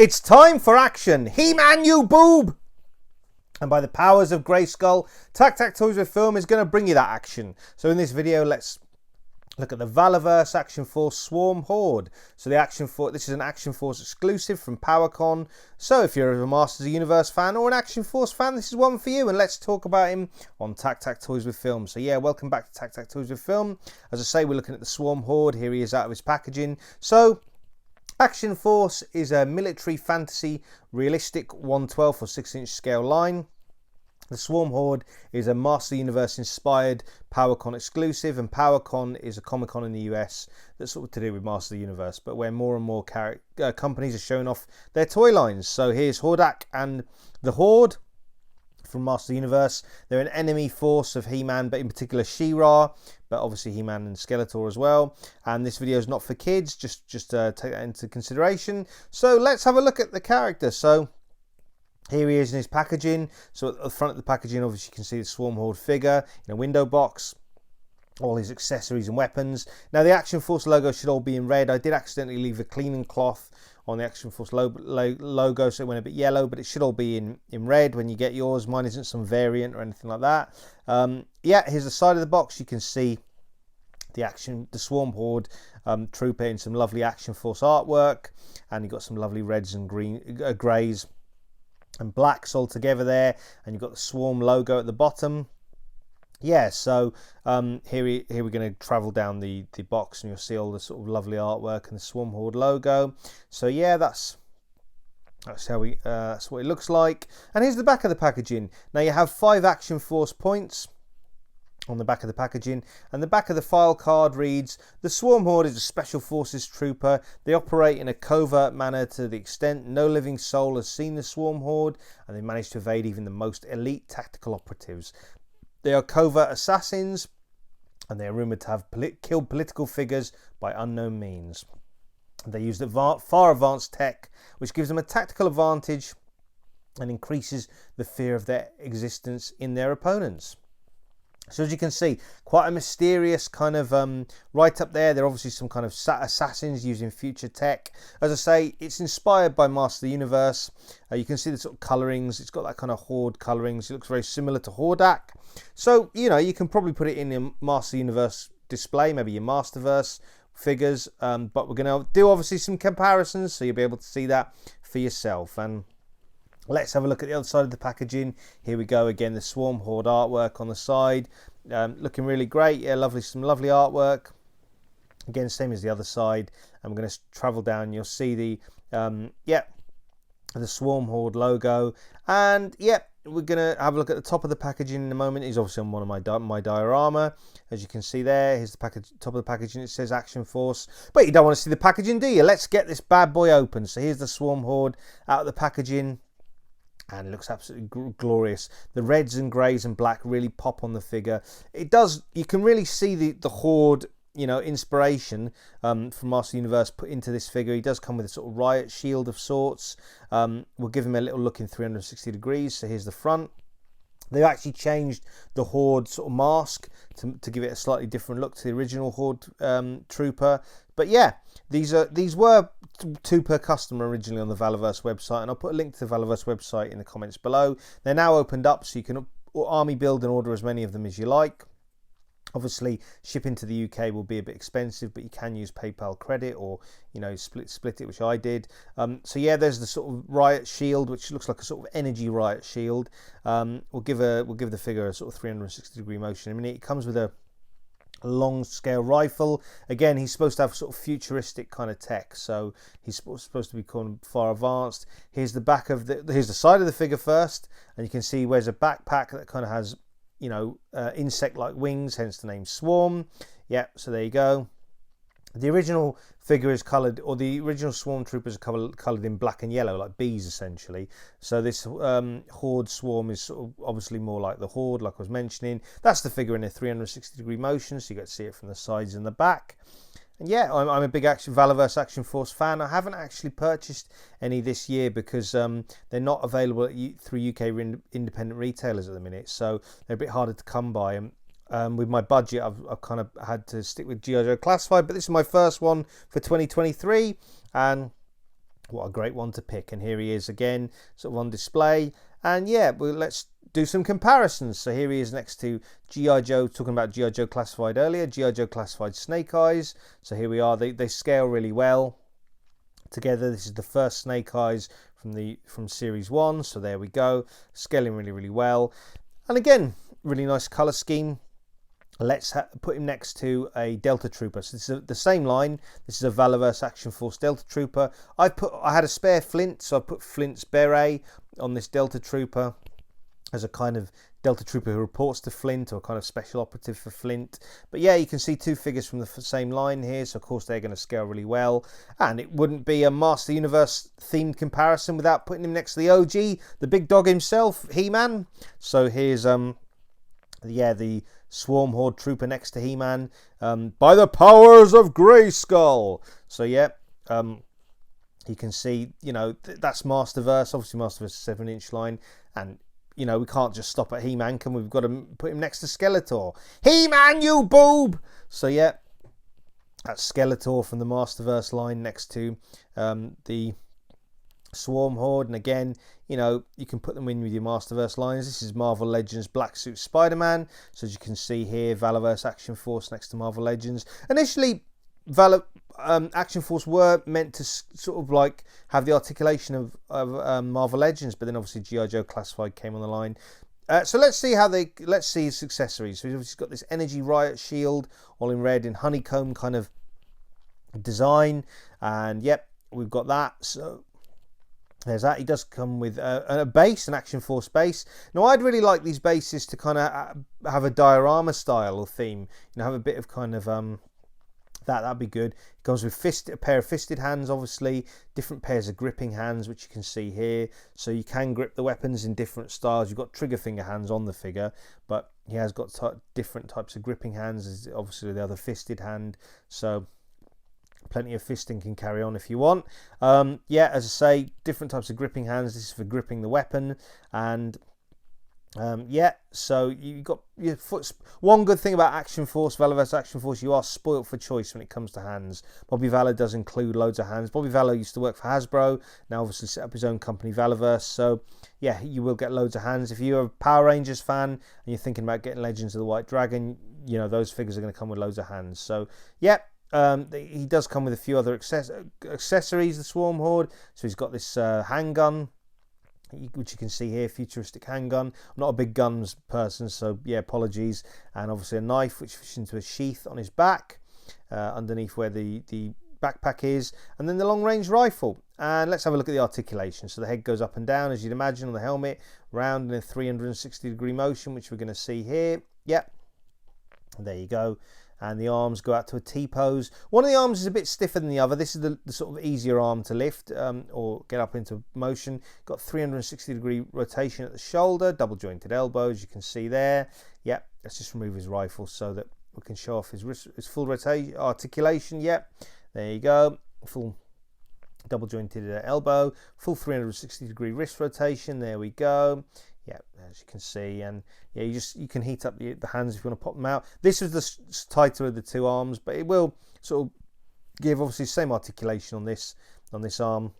It's time for action! He-Man, you boob! And by the powers of Grayskull, TAKTAK Toys with Film is going to bring you that action. So in this video, let's look at the Valaverse Action Force Swarm Horde. So the Action Force, this is an Action Force exclusive from Powercon. So if you're a Masters of the Universe fan or an Action Force fan, this is one for you. And let's talk about him on TAKTAK Toys with Film. So yeah, welcome back to TAKTAK Toys with Film. As I say, we're looking at the Swarm Horde. Here he is out of his packaging. So Action Force is a military fantasy realistic 1/12 or 6-inch scale line. The Swarm Horde is a Master Universe inspired Powercon exclusive, and Powercon is a Comic-Con in the US that's sort of to do with Master Universe, but where more and more companies are showing off their toy lines. So here's Hordak and the Horde from Master Universe. They're an enemy force of He-Man, but in particular She-Ra, but obviously He-Man and Skeletor as well. And this video is not for kids, just take that into consideration. So let's have a look at the character. So here he is in his packaging. So at the front of the packaging, obviously you can see the Swarm Horde figure in a window box, all his accessories and weapons. Now the Action Force logo should all be in red. I did accidentally leave a cleaning cloth on the Action Force logo, so it went a bit yellow, but it should all be in red when you get yours. Mine isn't some variant or anything like that. Yeah, here's the side of the box. You can see the Swarm Horde trooper in some lovely Action Force artwork, and you've got some lovely reds and greys and blacks all together there, and you've got the Swarm logo at the bottom. Yeah, so here we're going to travel down the box, and you'll see all the sort of lovely artwork and the Swarm Horde logo. So yeah, that's how that's what it looks like. And here's the back of the packaging. Now you have 5 Action Force points on the back of the packaging, and the back of the file card reads, the Swarm Horde is a special forces trooper. They operate in a covert manner to the extent no living soul has seen the Swarm Horde, and they manage to evade even the most elite tactical operatives. They are covert assassins, and they are rumoured to have killed political figures by unknown means. They use far advanced tech, which gives them a tactical advantage and increases the fear of their existence in their opponents. So as you can see, quite a mysterious kind of right up there. They're obviously some kind of assassins using future tech. As I say, it's inspired by Master Universe. You can see the sort of colourings. It's got that kind of Horde colourings. It looks very similar to Hordak. So, you know, you can probably put it in your Master Universe display, maybe your Masterverse figures. But we're going to do obviously some comparisons, so you'll be able to see that for yourself. And let's have a look at the other side of the packaging. Here we go again, the Swarm Horde artwork on the side. Looking really great. Yeah, some lovely artwork. Again, same as the other side. And we're going to travel down. You'll see the Swarm Horde logo. And we're going to have a look at the top of the packaging in a moment. It's obviously on one of my diorama. As you can see there, here's the top of the packaging. It says Action Force. But you don't want to see the packaging, do you? Let's get this bad boy open. So here's the Swarm Horde out of the packaging. And it looks absolutely glorious. The reds and greys and black really pop on the figure. It does. You can really see the Horde, you know, inspiration from Master Universe put into this figure. He does come with a sort of riot shield of sorts. We'll give him a little look in 360 degrees. So here's the front. They've actually changed the Horde sort of mask to give it a slightly different look to the original Horde trooper. But yeah, these were 2 per customer originally on the Valaverse website, and I'll put a link to the Valaverse website in the comments below. They're now opened up, so you can army build and order as many of them as you like. Obviously, shipping to the UK will be a bit expensive, but you can use PayPal credit or, you know, split it, which I did. So yeah, there's the sort of riot shield, which looks like a sort of energy riot shield. We'll give the figure a sort of 360 degree motion in a minute. It comes with a long scale rifle. Again, he's supposed to have sort of futuristic kind of tech, so he's supposed to be called far advanced. Here's the back of here's the side of the figure first, and you can see he wears a backpack that kind of has, you know, insect-like wings, hence the name Swarm. Yeah, so there you go. The original figure is coloured, or the original Swarm Troopers are coloured in black and yellow, like bees essentially. So this Horde Swarm is sort of obviously more like the Horde, like I was mentioning. That's the figure in a 360 degree motion, so you get to see it from the sides and the back. And yeah, I'm a big Valaverse Action Force fan. I haven't actually purchased any this year because they're not available through UK independent retailers at the minute, so they're a bit harder to come by. With my budget, I've kind of had to stick with G.I. Joe Classified, but this is my first one for 2023, and What a great one to pick. And here he is again, sort of on display. And yeah, well, let's do some comparisons. So here he is next to G.I. Joe, talking about G.I. Joe Classified earlier, G.I. Joe Classified Snake Eyes. So here we are, they scale really well together. This is the first Snake Eyes from Series 1. So there we go, scaling really, really well. And again, really nice colour scheme. Let's put him next to a Delta Trooper. So this is the same line. This is a Valaverse Action Force Delta Trooper. I had a spare Flint, so I put Flint's beret on this Delta Trooper as a kind of Delta Trooper who reports to Flint, or kind of special operative for Flint. But yeah, you can see two figures from the same line here, so of course they're going to scale really well. And it wouldn't be a Master Universe themed comparison without putting him next to the OG, the big dog himself, He-Man. So here's yeah, the Swarm Horde Trooper next to He-Man, by the powers of Grayskull. So yeah, you can see, you know, that's Masterverse. Obviously Masterverse 7-inch line, and you know, we can't just stop at He-Man, can we? We've got to put him next to Skeletor. He-Man, you boob! So yeah, that's Skeletor from the Masterverse line next to the Swarm Horde. And again, you know, you can put them in with your Masterverse lines. This is Marvel Legends Black Suit Spider-Man. So as you can see here, Valaverse Action Force next to Marvel Legends. Initially, Action Force were meant to sort of like have the articulation of Marvel Legends, but then obviously G.I. Joe Classified came on the line. So let's see his accessories. So he's got this Energy Riot shield, all in red, in honeycomb kind of design, and yep, we've got that. So there's that. He does come with a base, an Action Force base. Now, I'd really like these bases to kind of have a diorama style or theme. You know, have a bit of kind of that'd be good. It comes with a pair of fisted hands, obviously, different pairs of gripping hands, which you can see here. So you can grip the weapons in different styles. You've got trigger finger hands on the figure, but he has got different types of gripping hands. There's obviously the other fisted hand. So plenty of fisting can carry on if you want. Yeah, as I say, different types of gripping hands. This is for gripping the weapon. And yeah, so you got your foot. One good thing about Action Force, Valaverse Action Force, you are spoilt for choice when it comes to hands. Bobby Valor does include loads of hands. Bobby Valor used to work for Hasbro, now obviously set up his own company, Valaverse. So yeah, you will get loads of hands. If you're a Power Rangers fan and you're thinking about getting Legends of the White Dragon, you know, those figures are going to come with loads of hands. So yeah, he does come with a few other accessories, the Swarm Horde. So he's got this handgun, which you can see here, futuristic handgun. I'm not a big guns person, so yeah, apologies. And obviously a knife which fits into a sheath on his back, underneath where the backpack is, and then the long range rifle. And let's have a look at the articulation. So the head goes up and down, as you'd imagine, on the helmet, round in a 360-degree motion, which we're going to see here. Yep, there you go. And the arms go out to a T-pose. One of the arms is a bit stiffer than the other. This is the sort of easier arm to lift or get up into motion. Got 360-degree rotation at the shoulder, double jointed elbows, you can see there. Yep, let's just remove his rifle so that we can show off his full articulation. Yep, there you go. Full double jointed elbow, full 360-degree wrist rotation. There we go. Yeah, as you can see, and yeah, you can heat up the hands if you want to pop them out. This is the tighter of the two arms, but it will sort of give obviously the same articulation on this arm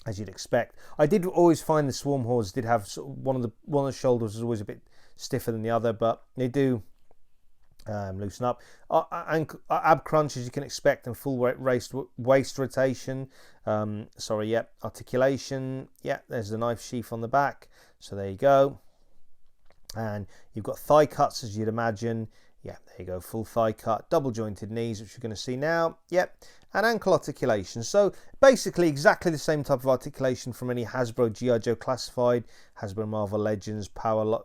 as you'd expect. I did always find the Swarm Hordes did have sort of one of the shoulders was always a bit stiffer than the other, but they do loosen up. Ab crunch, as you can expect, and full waist rotation. Sorry, yeah, articulation. Yeah, there's the knife sheath on the back. So there you go. And you've got thigh cuts, as you'd imagine. Yeah, there you go, full thigh cut, double jointed knees, which you're going to see now. Yep, and ankle articulation. So basically exactly the same type of articulation from any Hasbro G.I. Joe Classified, Hasbro Marvel Legends, Power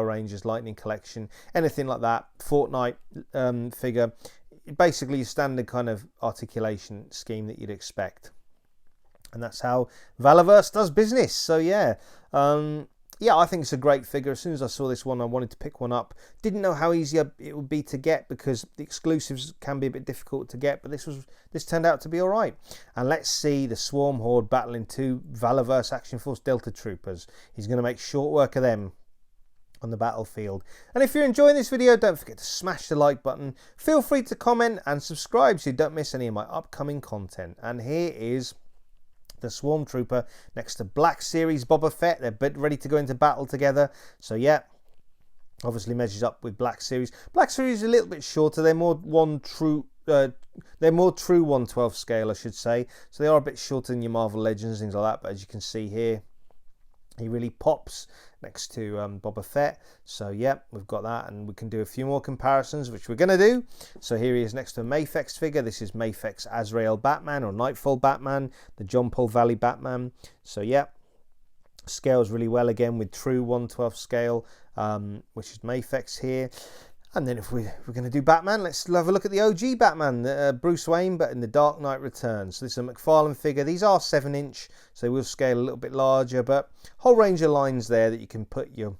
Rangers Lightning Collection, anything like that, Fortnite figure. Basically your standard kind of articulation scheme that you'd expect. And that's how Valaverse does business. So yeah, yeah, I think it's a great figure. As soon as I saw this one, I wanted to pick one up. Didn't know how easy it would be to get because the exclusives can be a bit difficult to get, but this turned out to be all right. And let's see the Swarm Horde battling two Valaverse Action Force Delta Troopers. He's going to make short work of them on the battlefield. And if you're enjoying this video, don't forget to smash the like button. Feel free to comment and subscribe so you don't miss any of my upcoming content. And here is the Swarm Trooper next to Black Series Boba Fett. They're ready to go into battle together. So yeah, obviously measures up with Black Series. Black Series is a little bit shorter. They're more true 1/12 scale, I should say. So they are a bit shorter than your Marvel Legends, things like that. But as you can see here, he really pops next to Boba Fett. So yeah, we've got that, and we can do a few more comparisons, which we're going to do. So here he is next to a Mafex figure. This is Mafex Azrael Batman, or Nightfall Batman, the John Paul Valley Batman. So yeah, scales really well again with true 1/12 scale, which is Mafex here. And then if we're going to do Batman, let's have a look at the OG Batman, Bruce Wayne, but in the Dark Knight Returns. So this is a McFarlane figure. These are 7-inch, so they will scale a little bit larger, but whole range of lines there that you can put your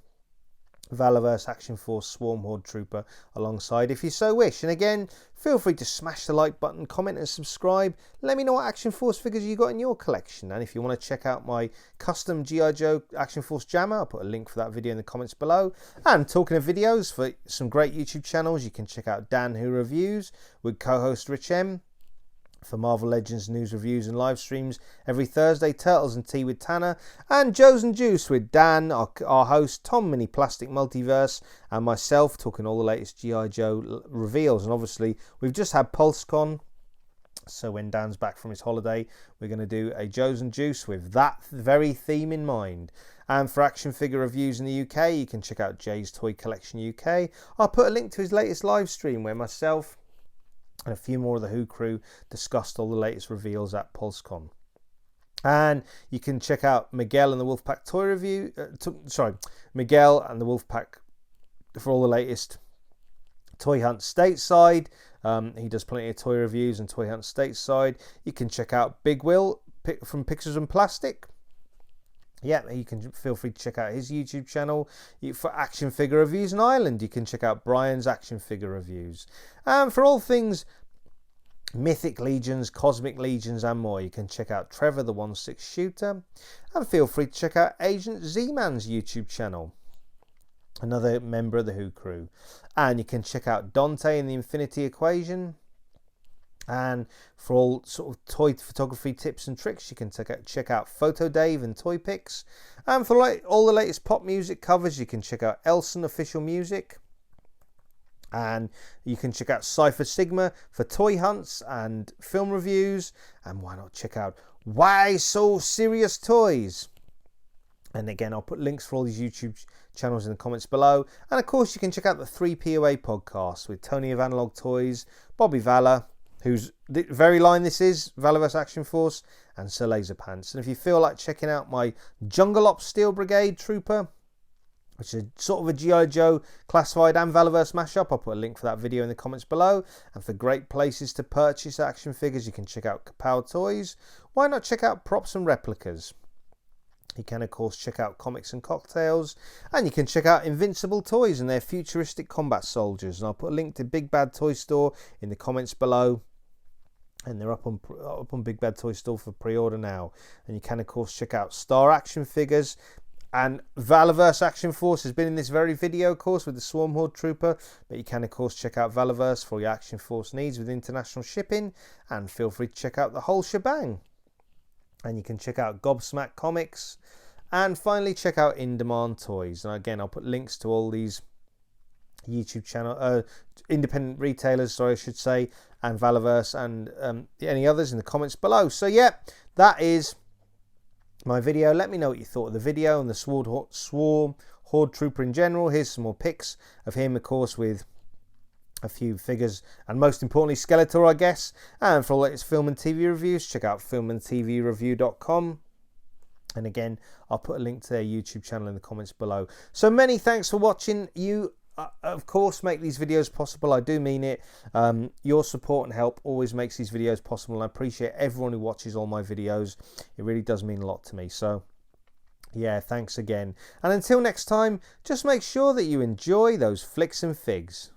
Valaverse Action Force Swarm Horde Trooper alongside if you so wish. And again, feel free to smash the like button, comment and subscribe. Let me know what Action Force figures you got in your collection. And if you want to check out my custom G.I. Joe Action Force Jammer, I'll put a link for that video in the comments below. And talking of videos, for some great YouTube channels, you can check out Dan Who Reviews with co-host Rich M. For Marvel Legends news, reviews and live streams every Thursday, Turtles and Tea with Tanner, and Joe's and Juice with Dan, our host, Tom Mini Plastic Multiverse, and myself, talking all the latest G.I. Joe reveals. And obviously we've just had Pulsecon, so when Dan's back from his holiday, we're going to do a Joe's and Juice with that very theme in mind. And for action figure reviews in the UK, you can check out Jay's Toy Collection UK. I'll put a link to his latest live stream where myself and a few more of the Who crew discussed all the latest reveals at Pulsecon. And you can check out Miguel and the Wolfpack Toy Review. Miguel and the Wolfpack for all the latest Toy Hunt stateside. He does plenty of toy reviews and Toy Hunt stateside. You can check out Big Will from Pixels and Plastic. Yeah, you can feel free to check out his YouTube channel. For action figure reviews in Ireland, you can check out Brian's action figure reviews. And for all things Mythic Legions, Cosmic Legions and more, you can check out Trevor the 1/6 Shooter. And feel free to check out Agent Z-Man's YouTube channel, another member of the Who crew. And you can check out Dante and the Infinity Equation. And for all sort of toy photography tips and tricks, you can check out Photo Dave and Toy Pics. And for all the latest pop music covers, you can check out Elson Official Music. And you can check out Cypher Sigma for toy hunts and film reviews. And why not check out Why So Serious Toys? And again, I'll put links for all these YouTube channels in the comments below. And of course, you can check out the 3POA podcast with Tony of Analog Toys, Bobby Vala, whose very line this is, Valaverse Action Force, and Sir Laser Pants. And if you feel like checking out my Jungle Ops Steel Brigade Trooper, which is sort of a G.I. Joe classified and Valaverse mashup, I'll put a link for that video in the comments below. And for great places to purchase action figures, you can check out Kapow Toys. Why not check out Props and Replicas? You can, of course, check out Comics and Cocktails. And you can check out Invincible Toys and their futuristic combat soldiers. And I'll put a link to Big Bad Toy Store in the comments below. And they're up on Big Bad Toy Store for pre-order now. And you can, of course, check out Star Action Figures. And Valaverse Action Force has been in this very video, of course, with the Swarm Horde Trooper. But you can, of course, check out Valaverse for your Action Force needs with international shipping. And feel free to check out the whole shebang. And you can check out Gobsmack Comics. And finally, check out In Demand Toys. And again, I'll put links to all these YouTube channel, independent retailers, sorry, I should say, and Valaverse and any others in the comments below. So yeah, that is my video. Let me know what you thought of the video and the Swarm Horde Trooper in general. Here's some more pics of him, of course, with a few figures and most importantly Skeletor, I guess. And for all latest film and TV reviews, check out filmandtvreview.com. And again, I'll put a link to their YouTube channel in the comments below. So many thanks for watching. You of course make these videos possible. I do mean it. Your support and help always makes these videos possible, and I appreciate everyone who watches all my videos. It really does mean a lot to me. So yeah, thanks again. And until next time, just make sure that you enjoy those flicks and figs.